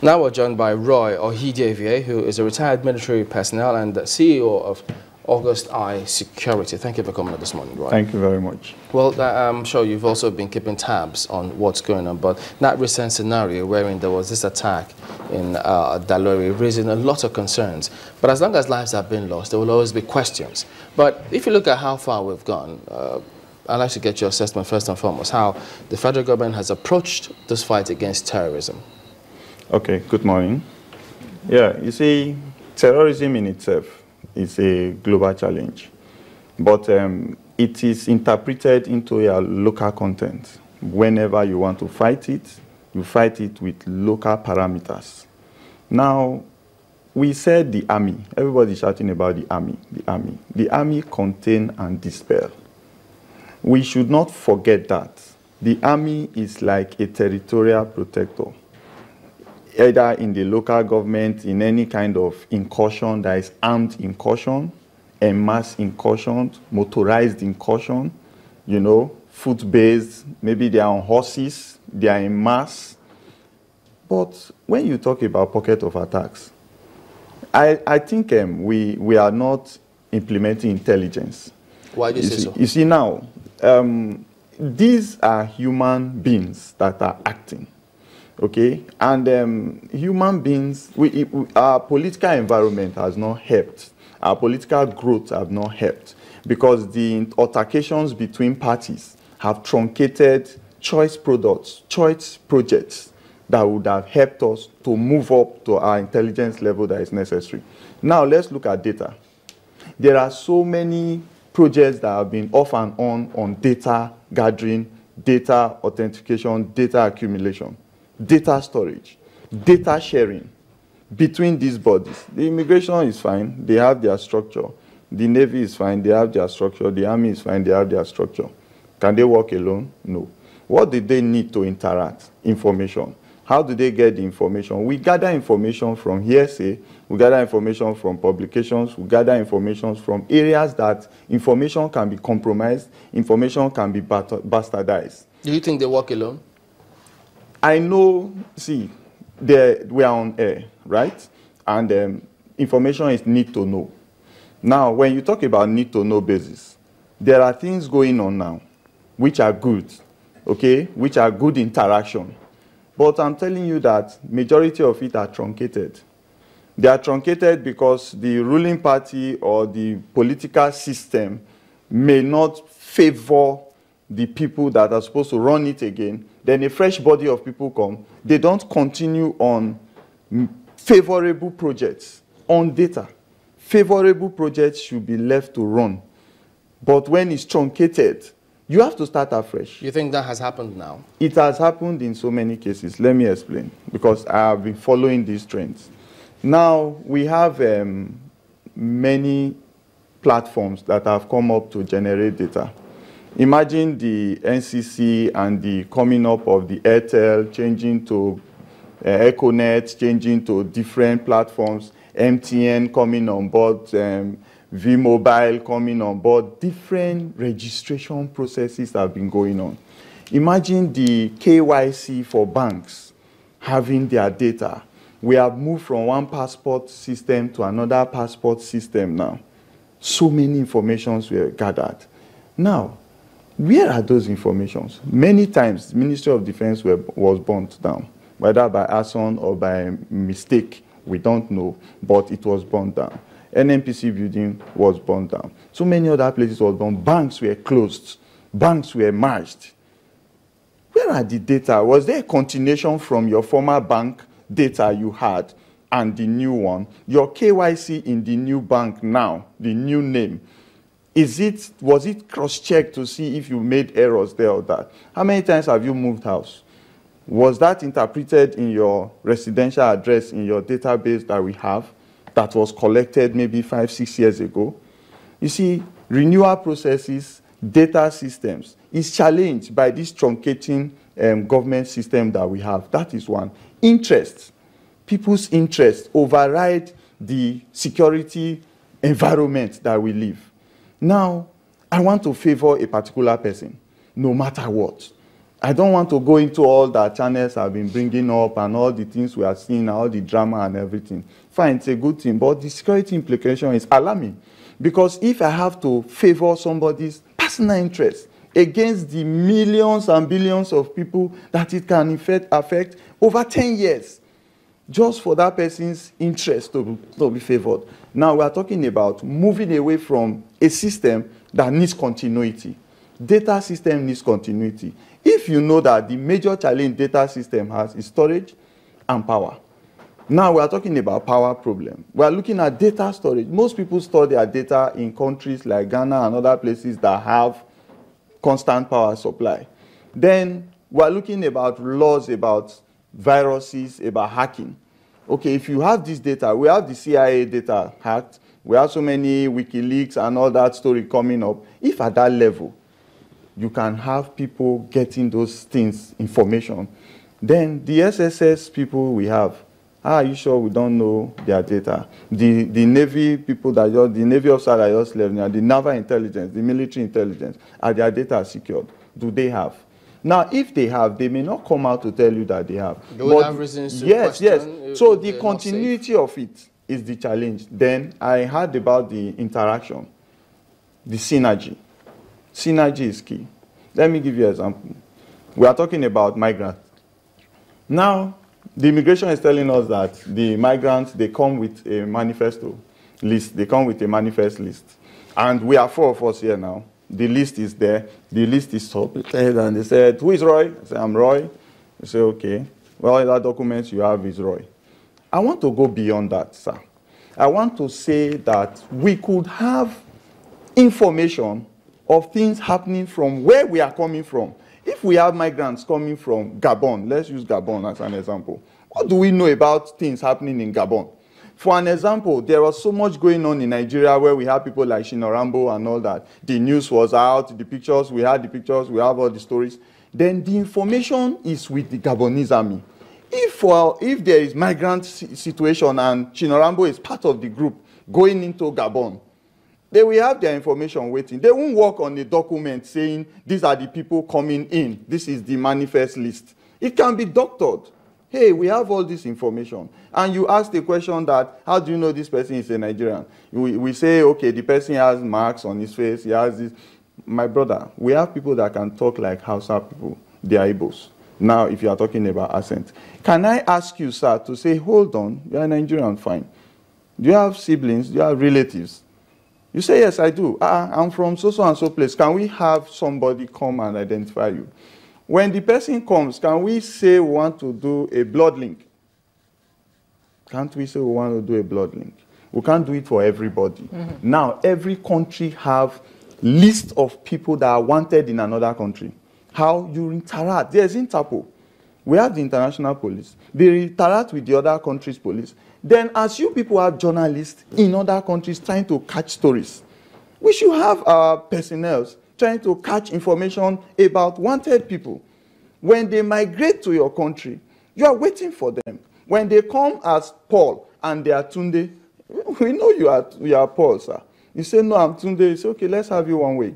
Now we're joined by Roy Ohidevie, who is a retired military personnel and the CEO of August Eye Security. Thank you for coming on this morning, Roy. Thank you very much. Well, I'm sure you've also been keeping tabs on what's going on, but that recent scenario wherein there was this attack in Dalori raising a lot of concerns. But as long as lives have been lost, there will always be questions. But if you look at how far we've gone, I'd like to get your assessment first and foremost, how the federal government has approached this fight against terrorism. Okay, good morning. Yeah, you see, terrorism in itself is a global challenge, but it is interpreted into a local content. Whenever you want to fight it, you fight it with local parameters. Now, we said the army. Everybody's shouting about the army, the army. The army contain and dispel. We should not forget that. The army is like a territorial protector, either in the local government, in any kind of incursion, that is armed incursion, en masse incursion, motorized incursion, you know, foot-based, maybe they are on horses, they are in mass. But when you talk about pocket of attacks, I think we are not implementing intelligence. Why do you say so? You see now, these are human beings that are acting. Okay, and human beings, our political environment has not helped. Our political growth have not helped because the altercations between parties have truncated choice products, choice projects that would have helped us to move up to our intelligence level that is necessary. Now, let's look at data. There are so many projects that have been off and on data gathering, data authentication, data accumulation, data storage, data sharing between these bodies. The immigration is fine, they have their structure. The Navy is fine, they have their structure. The Army is fine, they have their structure. Can they work alone? No. What do they need to interact? Information. How do they get the information? We gather information from hearsay, we gather information from publications, we gather information from areas that information can be compromised, information can be bastardized. Do you think they work alone? I know, see, we are on air, right? And information is need to know. Now, when you talk about need to know basis, there are things going on now which are good, okay, which are good interaction. But I'm telling you that majority of it are truncated. They are truncated because the ruling party or the political system may not favor the people that are supposed to run it again. Then a fresh body of people come. They don't continue on favorable projects, on data. Favorable projects should be left to run. But when it's truncated, you have to start afresh. You think that has happened now? It has happened in so many cases. Let me explain, because I have been following these trends. Now, we have many platforms that have come up to generate data. Imagine the NCC and the coming up of the Airtel, changing to Econet, changing to different platforms, MTN coming on board, V-Mobile coming on board. Different registration processes have been going on. Imagine the KYC for banks having their data. We have moved from one passport system to another passport system now. So many informations were gathered. Now, where are those informations? Many times, the Ministry of Defense was burnt down, whether by arson or by mistake, we don't know, but it was burnt down. NNPC building was burnt down. So many other places were burnt. Banks were closed. Banks were merged. Where are the data? Was there a continuation from your former bank data you had and the new one? Your KYC in the new bank now, the new name, was it cross-checked to see if you made errors there or that? How many times have you moved house? Was that interpreted in your residential address in your database that we have that was collected maybe 5, 6 years ago? You see, renewal processes, data systems is challenged by this truncating government system that we have. That is one. Interest. People's interest override the security environment that we live. Now, I want to favor a particular person, no matter what. I don't want to go into all that channels have been bringing up and all the things we are seeing, and all the drama and everything. Fine, it's a good thing, but the security implication is alarming. Because if I have to favor somebody's personal interest against the millions and billions of people that it can affect over 10 years, just for that person's interest to be favored. Now we are talking about moving away from a system that needs continuity. Data system needs continuity. If you know that the major challenge data system has is storage and power. Now we are talking about power problem. We are looking at data storage. Most people store their data in countries like Ghana and other places that have constant power supply. Then we are looking about laws about viruses, about hacking. Okay, if you have this data, we have the CIA data hacked, we have so many WikiLeaks and all that story coming up. If at that level, you can have people getting those things, information, then the SSS people we have, are you sure we don't know their data? The Navy people the Navy officer that just left now, the naval intelligence, the military intelligence, are their data secured? Do they have? Now, if they have, they may not come out to tell you that they have. They will have reasons to yes, question. Yes. So the continuity of it is the challenge. Then I heard about the interaction, the synergy. Synergy is key. Let me give you an example. We are talking about migrants. Now, the immigration is telling us that the migrants, they come with a manifesto list. They come with a manifest list. And we are 4 of us here now. The list is there. The list is submitted. And they said, who is Roy? I said, I'm Roy. They say, okay. Well, that document you have is Roy. I want to go beyond that, sir. I want to say that we could have information of things happening from where we are coming from. If we have migrants coming from Gabon, let's use Gabon as an example. What do we know about things happening in Gabon? For an example, there was so much going on in Nigeria where we have people like Shina Rambo and all that. The news was out, the pictures, we had the pictures, we have all the stories. Then the information is with the Gabonese army. If there is migrant situation and Shina Rambo is part of the group going into Gabon, they will have their information waiting. They won't work on a document saying, these are the people coming in. This is the manifest list. It can be doctored. Hey, we have all this information. And you ask the question that, how do you know this person is a Nigerian? We say, okay, the person has marks on his face. He has this. My brother, we have people that can talk like Hausa people. They are Igbos. Now, if you are talking about accent. Can I ask you, sir, to say, hold on, you are Nigerian, fine. Do you have siblings? Do you have relatives? You say, yes, I do. I'm from so and so place. Can we have somebody come and identify you? When the person comes, can we say we want to do a blood link? Can't we say we want to do a blood link? We can't do it for everybody. Mm-hmm. Now, every country have list of people that are wanted in another country. How you interact. There's Interpol. We have the international police. They interact with the other countries' police. Then as you people have journalists in other countries trying to catch stories, we should have our personnel trying to catch information about wanted people. When they migrate to your country, you are waiting for them. When they come as Paul and they are Tunde, we know you are Paul, sir. You say, no, I'm Tunde. You say, okay, let's have you one way.